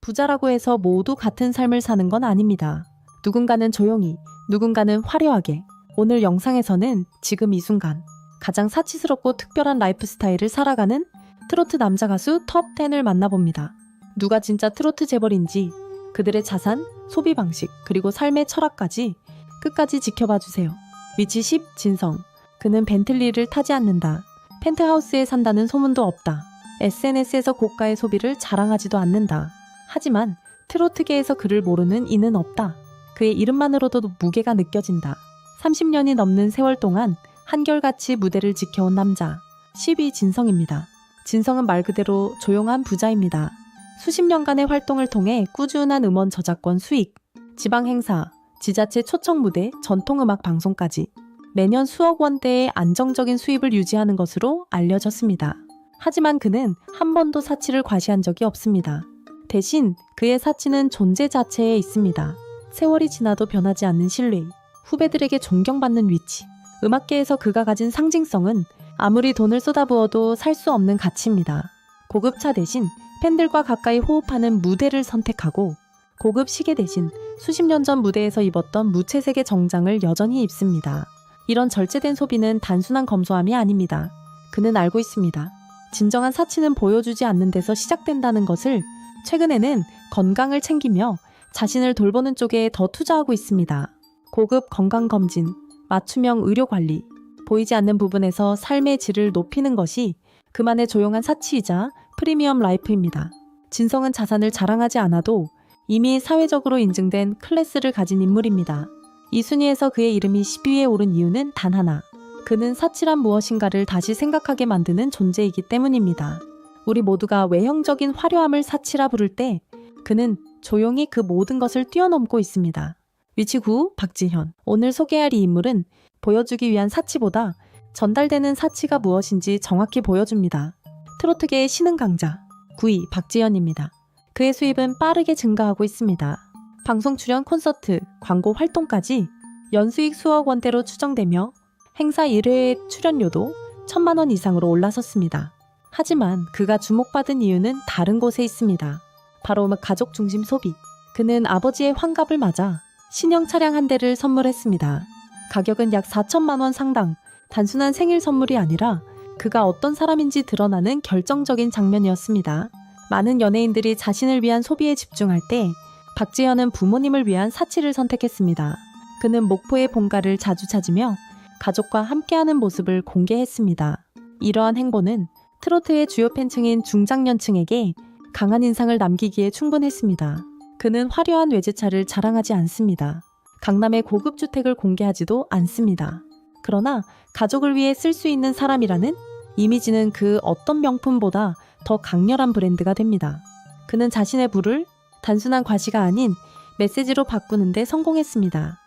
부자라고 해서 모두 같은 삶을 사는 건 아닙니다. 누군가는 조용히, 누군가는 화려하게. 오늘 영상에서는 지금 이 순간 가장 사치스럽고 특별한 라이프 스타일을 살아가는 트로트 남자 가수 톱10을 만나봅니다. 누가 진짜 트로트 재벌인지, 그들의 자산, 소비 방식, 그리고 삶의 철학까지 끝까지 지켜봐 주세요. 위치 10. 진성. 그는 벤틀리를 타지 않는다. 펜트하우스에 산다는 소문도 없다. SNS에서 고가의 소비를 자랑하지도 않는다. 하지만 트로트계에서 그를 모르는 이는 없다. 그의 이름만으로도 무게가 느껴진다. 30년이 넘는 세월 동안 한결같이 무대를 지켜온 남자. 10위 진성입니다. 진성은 말 그대로 조용한 부자입니다. 수십 년간의 활동을 통해 꾸준한 음원 저작권 수익, 지방 행사, 지자체 초청 무대, 전통음악 방송까지 매년 수억 원대의 안정적인 수입을 유지하는 것으로 알려졌습니다. 하지만 그는 한 번도 사치를 과시한 적이 없습니다. 대신 그의 사치는 존재 자체에 있습니다. 세월이 지나도 변하지 않는 신뢰, 후배들에게 존경받는 위치, 음악계에서 그가 가진 상징성은 아무리 돈을 쏟아부어도 살 수 없는 가치입니다. 고급차 대신 팬들과 가까이 호흡하는 무대를 선택하고 고급 시계 대신 수십 년 전 무대에서 입었던 무채색의 정장을 여전히 입습니다. 이런 절제된 소비는 단순한 검소함이 아닙니다. 그는 알고 있습니다. 진정한 사치는 보여주지 않는 데서 시작된다는 것을. 최근에는 건강을 챙기며 자신을 돌보는 쪽에 더 투자하고 있습니다. 고급 건강검진, 맞춤형 의료관리, 보이지 않는 부분에서 삶의 질을 높이는 것이 그만의 조용한 사치이자 프리미엄 라이프입니다. 진성은 자산을 자랑하지 않아도 이미 사회적으로 인증된 클래스를 가진 인물입니다. 이 순위에서 그의 이름이 10위에 오른 이유는 단 하나. 그는 사치란 무엇인가를 다시 생각하게 만드는 존재이기 때문입니다. 우리 모두가 외형적인 화려함을 사치라 부를 때 그는 조용히 그 모든 것을 뛰어넘고 있습니다. 위치 9. 박지현. 오늘 소개할 이 인물은 보여주기 위한 사치보다 전달되는 사치가 무엇인지 정확히 보여줍니다. 트로트계의 신흥 강자 9위 박지현입니다. 그의 수입은 빠르게 증가하고 있습니다. 방송 출연, 콘서트, 광고 활동까지 연수익 수억 원대로 추정되며 행사 1회의 출연료도 1,000만 원 이상으로 올라섰습니다. 하지만 그가 주목받은 이유는 다른 곳에 있습니다. 바로 가족 중심 소비. 그는 아버지의 환갑을 맞아 신형 차량 한 대를 선물했습니다. 가격은 약 4천만 원 상당. 단순한 생일 선물이 아니라 그가 어떤 사람인지 드러나는 결정적인 장면이었습니다. 많은 연예인들이 자신을 위한 소비에 집중할 때 박지현은 부모님을 위한 사치를 선택했습니다. 그는 목포의 본가를 자주 찾으며 가족과 함께하는 모습을 공개했습니다. 이러한 행보는 트로트의 주요 팬층인 중장년층에게 강한 인상을 남기기에 충분했습니다. 그는 화려한 외제차를 자랑하지 않습니다. 강남의 고급 주택을 공개하지도 않습니다. 그러나 가족을 위해 쓸 수 있는 사람이라는 이미지는 그 어떤 명품보다 더 강렬한 브랜드가 됩니다. 그는 자신의 부를 단순한 과시가 아닌 메시지로 바꾸는 데 성공했습니다.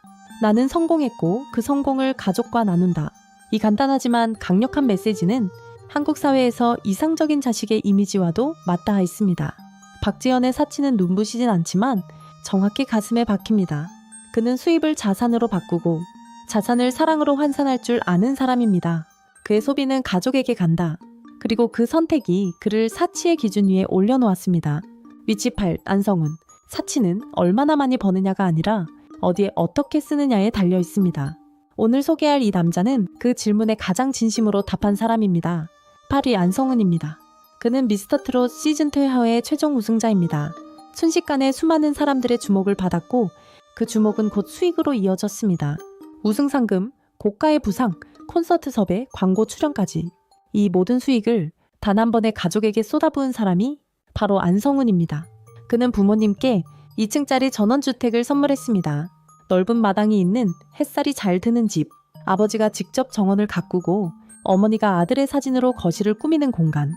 나는 성공했고 그 성공을 가족과 나눈다. 이 간단하지만 강력한 메시지는 한국 사회에서 이상적인 자식의 이미지와도 맞닿아 있습니다. 박지현의 사치는 눈부시진 않지만 정확히 가슴에 박힙니다. 그는 수입을 자산으로 바꾸고 자산을 사랑으로 환산할 줄 아는 사람입니다. 그의 소비는 가족에게 간다. 그리고 그 선택이 그를 사치의 기준 위에 올려놓았습니다. 위치 8. 안성훈. 사치는 얼마나 많이 버느냐가 아니라 어디에 어떻게 쓰느냐에 달려 있습니다. 오늘 소개할 이 남자는 그 질문에 가장 진심으로 답한 사람입니다. 8위 안성훈입니다. 그는 미스터트롯 시즌 2회의 최종 우승자입니다. 순식간에 수많은 사람들의 주목을 받았고 그 주목은 곧 수익으로 이어졌습니다. 우승 상금, 고가의 부상, 콘서트 섭외, 광고 출연까지 이 모든 수익을 단 한 번에 가족에게 쏟아부은 사람이 바로 안성훈입니다. 그는 부모님께 2층짜리 전원주택을 선물했습니다. 넓은 마당이 있는 햇살이 잘 드는 집, 아버지가 직접 정원을 가꾸고 어머니가 아들의 사진으로 거실을 꾸미는 공간.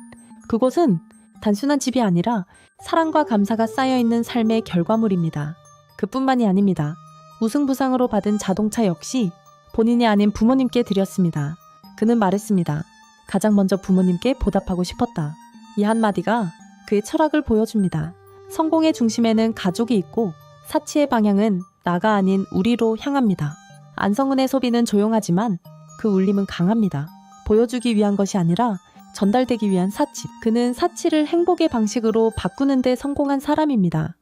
그곳은 단순한 집이 아니라 사랑과 감사가 쌓여있는 삶의 결과물입니다. 그뿐만이 아닙니다. 우승부상으로 받은 자동차 역시 본인이 아닌 부모님께 드렸습니다. 그는 말했습니다. 가장 먼저 부모님께 보답하고 싶었다. 이 한마디가 그의 철학을 보여줍니다. 성공의 중심에는 가족이 있고 사치의 방향은 나가 아닌 우리로 향합니다. 안성훈의 소비는 조용하지만 그 울림은 강합니다. 보여주기 위한 것이 아니라 전달되기 위한 사치. 그는 사치를 행복의 방식으로 바꾸는 데 성공한 사람입니다.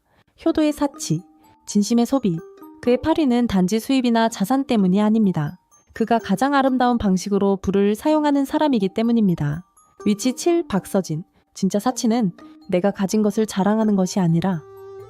효도의 사치, 진심의 소비. 그의 파리는 단지 수입이나 자산 때문이 아닙니다. 그가 가장 아름다운 방식으로 부를 사용하는 사람이기 때문입니다. 위치 7. 박서진. 진짜 사치는 내가 가진 것을 자랑하는 것이 아니라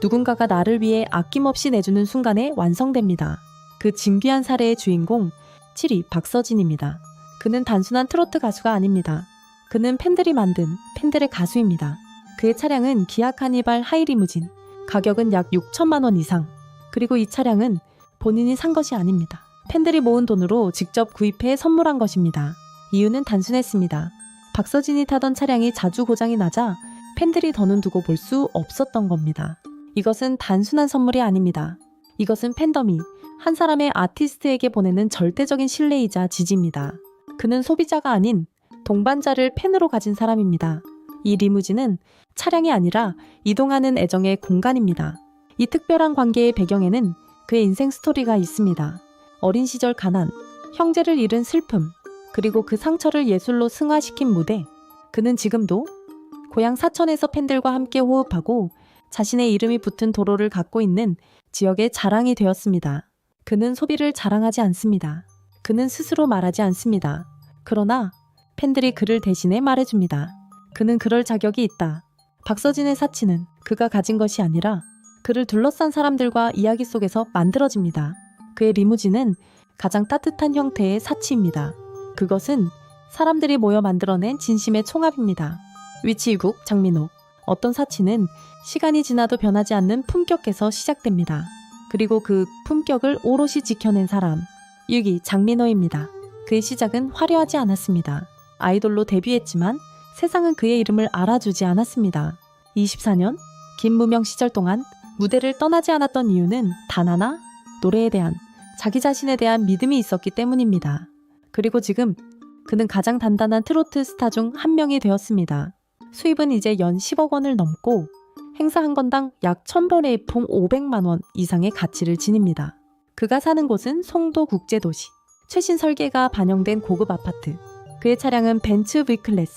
누군가가 나를 위해 아낌없이 내주는 순간에 완성됩니다. 그 진귀한 사례의 주인공 7위 박서진입니다. 그는 단순한 트로트 가수가 아닙니다. 그는 팬들이 만든 팬들의 가수입니다. 그의 차량은 기아 카니발 하이리무진. 가격은 약 6천만 원 이상. 그리고 이 차량은 본인이 산 것이 아닙니다. 팬들이 모은 돈으로 직접 구입해 선물한 것입니다. 이유는 단순했습니다. 박서진이 타던 차량이 자주 고장이 나자 팬들이 더는 두고 볼 수 없었던 겁니다. 이것은 단순한 선물이 아닙니다. 이것은 팬덤이 한 사람의 아티스트에게 보내는 절대적인 신뢰이자 지지입니다. 그는 소비자가 아닌 동반자를 팬으로 가진 사람입니다. 이 리무진은 차량이 아니라 이동하는 애정의 공간입니다. 이 특별한 관계의 배경에는 그의 인생 스토리가 있습니다. 어린 시절 가난, 형제를 잃은 슬픔, 그리고 그 상처를 예술로 승화시킨 무대. 그는 지금도 고향 사천에서 팬들과 함께 호흡하고 자신의 이름이 붙은 도로를 갖고 있는 지역의 자랑이 되었습니다. 그는 소비를 자랑하지 않습니다. 그는 스스로 말하지 않습니다. 그러나 팬들이 그를 대신해 말해줍니다. 그는 그럴 자격이 있다. 박서진의 사치는 그가 가진 것이 아니라 그를 둘러싼 사람들과 이야기 속에서 만들어집니다. 그의 리무진은 가장 따뜻한 형태의 사치입니다. 그것은 사람들이 모여 만들어낸 진심의 총합입니다. 위치 2국 장민호. 어떤 사치는 시간이 지나도 변하지 않는 품격에서 시작됩니다. 그리고 그 품격을 오롯이 지켜낸 사람. 6위 장민호입니다. 그의 시작은 화려하지 않았습니다. 아이돌로 데뷔했지만 세상은 그의 이름을 알아주지 않았습니다. 24년 긴 무명 시절 동안 무대를 떠나지 않았던 이유는 단 하나, 노래에 대한, 자기 자신에 대한 믿음이 있었기 때문입니다. 그리고 지금 그는 가장 단단한 트로트 스타 중 한 명이 되었습니다. 수입은 이제 연 10억 원을 넘고 행사 한 건당 약 1000벌의 품 500만 원 이상의 가치를 지닙니다. 그가 사는 곳은 송도 국제도시. 최신 설계가 반영된 고급 아파트. 그의 차량은 벤츠 V클래스.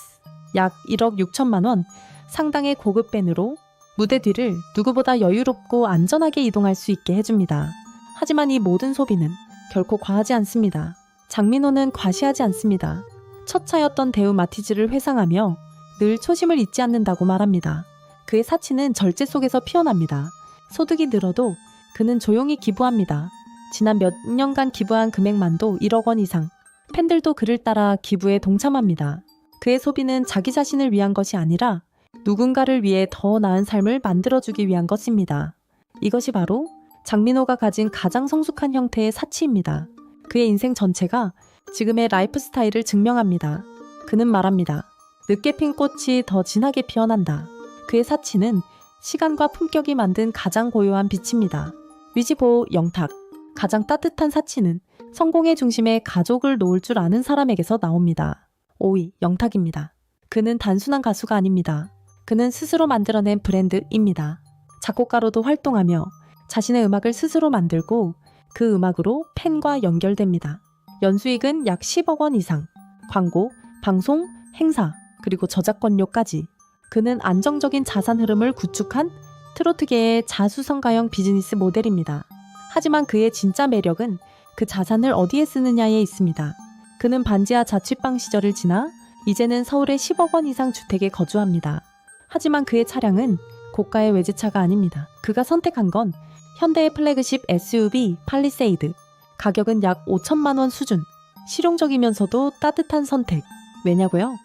약 1억 6천만 원, 상당의 고급 밴으로 무대 뒤를 누구보다 여유롭고 안전하게 이동할 수 있게 해줍니다. 하지만 이 모든 소비는 결코 과하지 않습니다. 장민호는 과시하지 않습니다. 첫 차였던 대우 마티즈를 회상하며 늘 초심을 잊지 않는다고 말합니다. 그의 사치는 절제 속에서 피어납니다. 소득이 늘어도 그는 조용히 기부합니다. 지난 몇 년간 기부한 금액만도 1억 원 이상. 팬들도 그를 따라 기부에 동참합니다. 그의 소비는 자기 자신을 위한 것이 아니라 누군가를 위해 더 나은 삶을 만들어주기 위한 것입니다. 이것이 바로 장민호가 가진 가장 성숙한 형태의 사치입니다. 그의 인생 전체가 지금의 라이프 스타일을 증명합니다. 그는 말합니다. 늦게 핀 꽃이 더 진하게 피어난다. 그의 사치는 시간과 품격이 만든 가장 고요한 빛입니다. 위지보 영탁. 가장 따뜻한 사치는 성공의 중심에 가족을 놓을 줄 아는 사람에게서 나옵니다. 5위 영탁입니다. 그는 단순한 가수가 아닙니다. 그는 스스로 만들어낸 브랜드입니다. 작곡가로도 활동하며 자신의 음악을 스스로 만들고 그 음악으로 팬과 연결됩니다. 연수익은 약 10억 원 이상. 광고, 방송, 행사, 그리고 저작권료까지. 그는 안정적인 자산 흐름을 구축한 트로트계의 자수성가형 비즈니스 모델입니다. 하지만 그의 진짜 매력은 그 자산을 어디에 쓰느냐에 있습니다. 그는 반지하 자취방 시절을 지나 이제는 서울의 10억 원 이상 주택에 거주합니다. 하지만 그의 차량은 고가의 외제차가 아닙니다. 그가 선택한 건 현대의 플래그십 SUV 팔리세이드. 가격은 약 5천만 원 수준. 실용적이면서도 따뜻한 선택. 왜냐고요?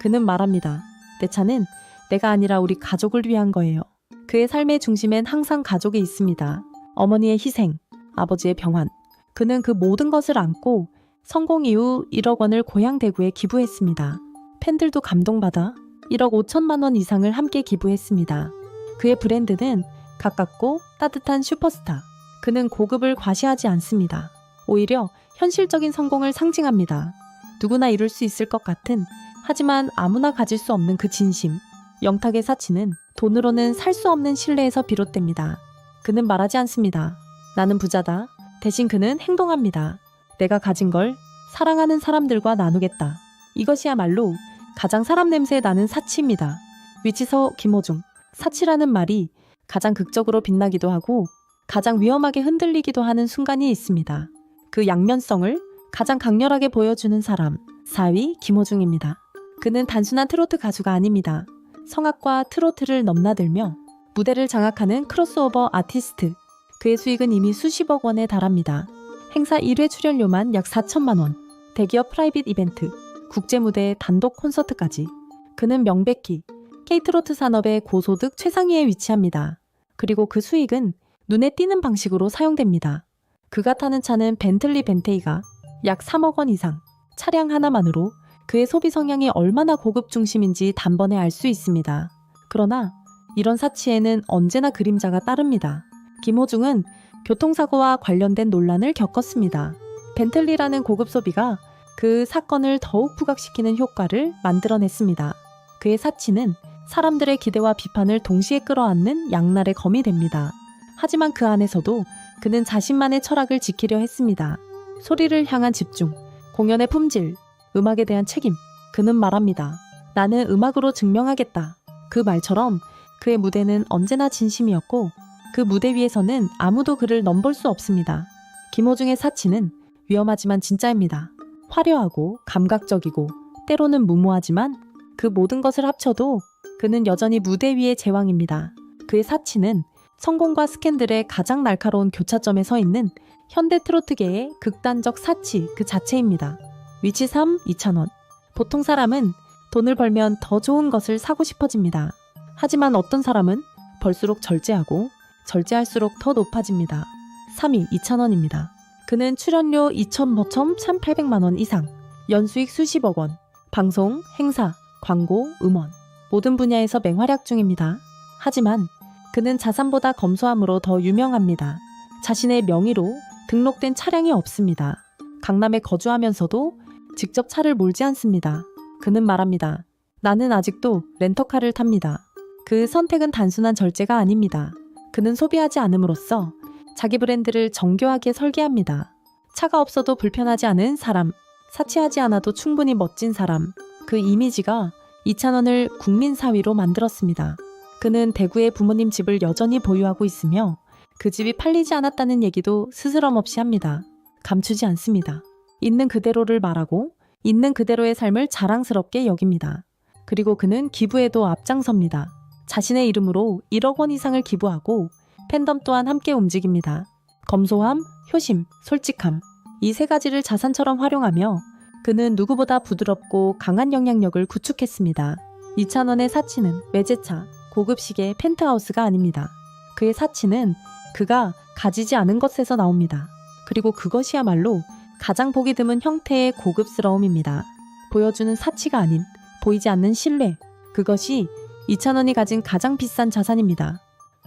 그는 말합니다. 내 차는 내가 아니라 우리 가족을 위한 거예요. 그의 삶의 중심엔 항상 가족이 있습니다. 어머니의 희생, 아버지의 병환. 그는 그 모든 것을 안고 성공 이후 1억 원을 고향 대구에 기부했습니다. 팬들도 감동받아 1억 5천만 원 이상을 함께 기부했습니다. 그의 브랜드는 가깝고 따뜻한 슈퍼스타. 그는 고급을 과시하지 않습니다. 오히려 현실적인 성공을 상징합니다. 누구나 이룰 수 있을 것 같은, 하지만 아무나 가질 수 없는 그 진심. 영탁의 사치는 돈으로는 살 수 없는 신뢰에서 비롯됩니다. 그는 말하지 않습니다. 나는 부자다. 대신 그는 행동합니다. 내가 가진 걸 사랑하는 사람들과 나누겠다. 이것이야말로 가장 사람 냄새 나는 사치입니다. 위치서 김호중. 사치라는 말이 가장 극적으로 빛나기도 하고 가장 위험하게 흔들리기도 하는 순간이 있습니다. 그 양면성을 가장 강렬하게 보여주는 사람, 4위 김호중입니다. 그는 단순한 트로트 가수가 아닙니다. 성악과 트로트를 넘나들며 무대를 장악하는 크로스오버 아티스트. 그의 수익은 이미 수십억 원에 달합니다. 행사 1회 출연료만 약 4천만 원, 대기업 프라이빗 이벤트, 국제무대 단독 콘서트까지. 그는 명백히 K트로트 산업의 고소득 최상위에 위치합니다. 그리고 그 수익은 눈에 띄는 방식으로 사용됩니다. 그가 타는 차는 벤틀리 벤테이가 약 3억 원 이상. 차량 하나만으로 그의 소비 성향이 얼마나 고급 중심인지 단번에 알 수 있습니다. 그러나 이런 사치에는 언제나 그림자가 따릅니다. 김호중은 교통사고와 관련된 논란을 겪었습니다. 벤틀리라는 고급 소비가 그 사건을 더욱 부각시키는 효과를 만들어냈습니다. 그의 사치는 사람들의 기대와 비판을 동시에 끌어안는 양날의 검이 됩니다. 하지만 그 안에서도 그는 자신만의 철학을 지키려 했습니다. 소리를 향한 집중, 공연의 품질, 음악에 대한 책임. 그는 말합니다. 나는 음악으로 증명하겠다. 그 말처럼 그의 무대는 언제나 진심이었고 그 무대 위에서는 아무도 그를 넘볼 수 없습니다. 김호중의 사치는 위험하지만 진짜입니다. 화려하고 감각적이고 때로는 무모하지만 그 모든 것을 합쳐도 그는 여전히 무대 위의 제왕입니다. 그의 사치는 성공과 스캔들의 가장 날카로운 교차점에 서 있는 현대 트로트계의 극단적 사치 그 자체입니다. 위치 3, 2,000원. 보통 사람은 돈을 벌면 더 좋은 것을 사고 싶어집니다. 하지만 어떤 사람은 벌수록 절제하고 절제할수록 더 높아집니다. 3위 2,000원입니다. 그는 출연료 2,800만 원 이상, 연수익 수십억 원, 방송, 행사, 광고, 음원 모든 분야에서 맹활약 중입니다. 하지만 그는 자산보다 검소함으로 더 유명합니다. 자신의 명의로 등록된 차량이 없습니다. 강남에 거주하면서도 직접 차를 몰지 않습니다. 그는 말합니다. 나는 아직도 렌터카를 탑니다. 그 선택은 단순한 절제가 아닙니다. 그는 소비하지 않음으로써 자기 브랜드를 정교하게 설계합니다. 차가 없어도 불편하지 않은 사람, 사치하지 않아도 충분히 멋진 사람. 그 이미지가 2,000원을 국민 사위로 만들었습니다. 그는 대구의 부모님 집을 여전히 보유하고 있으며 그 집이 팔리지 않았다는 얘기도 스스럼 없이 합니다. 감추지 않습니다. 있는 그대로를 말하고 있는 그대로의 삶을 자랑스럽게 여깁니다. 그리고 그는 기부에도 앞장섭니다. 자신의 이름으로 1억 원 이상을 기부하고 팬덤 또한 함께 움직입니다. 검소함, 효심, 솔직함. 이 세 가지를 자산처럼 활용하며 그는 누구보다 부드럽고 강한 영향력을 구축했습니다. 2,000원의 사치는 외제차, 고급 시계, 펜트하우스가 아닙니다. 그의 사치는 그가 가지지 않은 것에서 나옵니다. 그리고 그것이야말로 가장 보기 드문 형태의 고급스러움입니다. 보여주는 사치가 아닌 보이지 않는 신뢰. 그것이 2,000원이 가진 가장 비싼 자산입니다.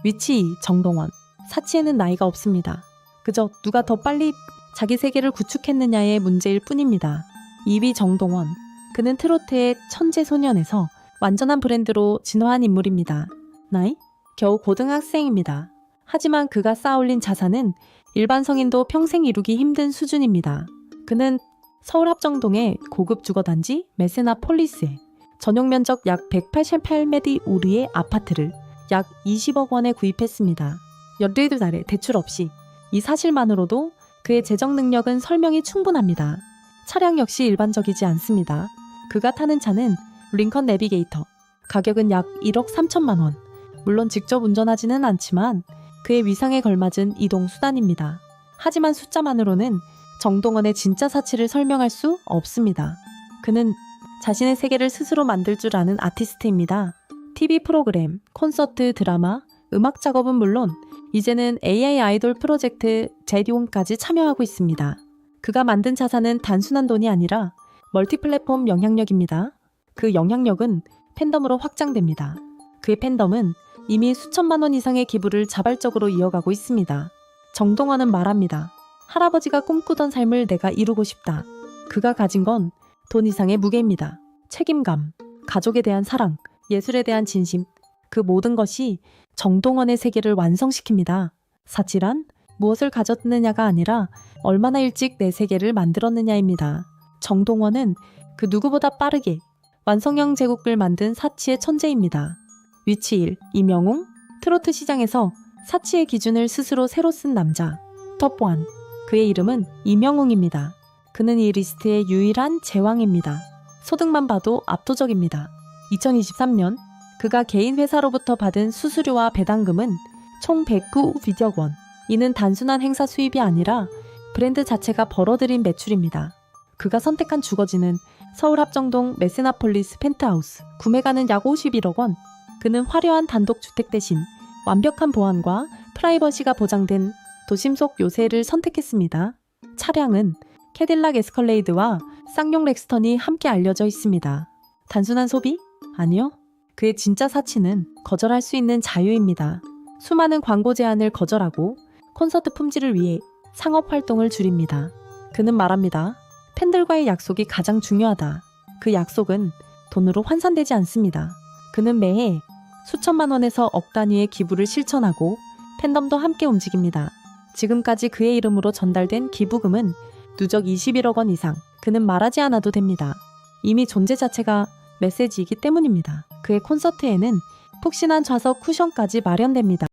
위치 2, 정동원. 사치에는 나이가 없습니다. 그저 누가 더 빨리 자기 세계를 구축했느냐의 문제일 뿐입니다. 2위 정동원. 그는 트로트의 천재 소년에서 완전한 브랜드로 진화한 인물입니다. 나이? 겨우 고등학생입니다. 하지만 그가 쌓아올린 자산은 일반 성인도 평생 이루기 힘든 수준입니다. 그는 서울 합정동의 고급 주거단지 메세나폴리스에 전용 면적 약 188m 우리의 아파트를 약 20억 원에 구입했습니다. 12달에 대출 없이. 이 사실만으로도 그의 재정 능력은 설명이 충분합니다. 차량 역시 일반적이지 않습니다. 그가 타는 차는 링컨 내비게이터. 가격은 약 1억 3천만 원. 물론 직접 운전하지는 않지만 그의 위상에 걸맞은 이동 수단입니다. 하지만 숫자만으로는 정동원의 진짜 사치를 설명할 수 없습니다. 그는 자신의 세계를 스스로 만들 줄 아는 아티스트입니다. TV 프로그램, 콘서트, 드라마, 음악 작업은 물론 이제는 AI 아이돌 프로젝트 제디온까지 참여하고 있습니다. 그가 만든 자산은 단순한 돈이 아니라 멀티플랫폼 영향력입니다. 그 영향력은 팬덤으로 확장됩니다. 그의 팬덤은 이미 수천만 원 이상의 기부를 자발적으로 이어가고 있습니다. 정동원은 말합니다. 할아버지가 꿈꾸던 삶을 내가 이루고 싶다. 그가 가진 건 돈 이상의 무게입니다. 책임감, 가족에 대한 사랑, 예술에 대한 진심. 그 모든 것이 정동원의 세계를 완성시킵니다. 사치란 무엇을 가졌느냐가 아니라 얼마나 일찍 내 세계를 만들었느냐입니다. 정동원은 그 누구보다 빠르게 완성형 제국을 만든 사치의 천재입니다. 위치 1. 이명웅. 트로트 시장에서 사치의 기준을 스스로 새로 쓴 남자. 톱1. 그의 이름은 이명웅입니다. 그는 이 리스트의 유일한 제왕입니다. 소득만 봐도 압도적입니다. 2023년 그가 개인 회사로부터 받은 수수료와 배당금은 총 109억 원. 이는 단순한 행사 수입이 아니라 브랜드 자체가 벌어들인 매출입니다. 그가 선택한 주거지는 서울 합정동 메세나폴리스 펜트하우스. 구매가는 약 51억 원. 그는 화려한 단독주택 대신 완벽한 보안과 프라이버시가 보장된 도심 속 요새를 선택했습니다. 차량은 캐딜락 에스컬레이드와 쌍용 렉스턴이 함께 알려져 있습니다. 단순한 소비? 아니요. 그의 진짜 사치는 거절할 수 있는 자유입니다. 수많은 광고 제안을 거절하고 콘서트 품질을 위해 상업 활동을 줄입니다. 그는 말합니다. 팬들과의 약속이 가장 중요하다. 그 약속은 돈으로 환산되지 않습니다. 그는 매해 수천만 원에서 억 단위의 기부를 실천하고 팬덤도 함께 움직입니다. 지금까지 그의 이름으로 전달된 기부금은 누적 21억 원 이상. 그는 말하지 않아도 됩니다. 이미 존재 자체가 메시지이기 때문입니다. 그의 콘서트에는 푹신한 좌석 쿠션까지 마련됩니다.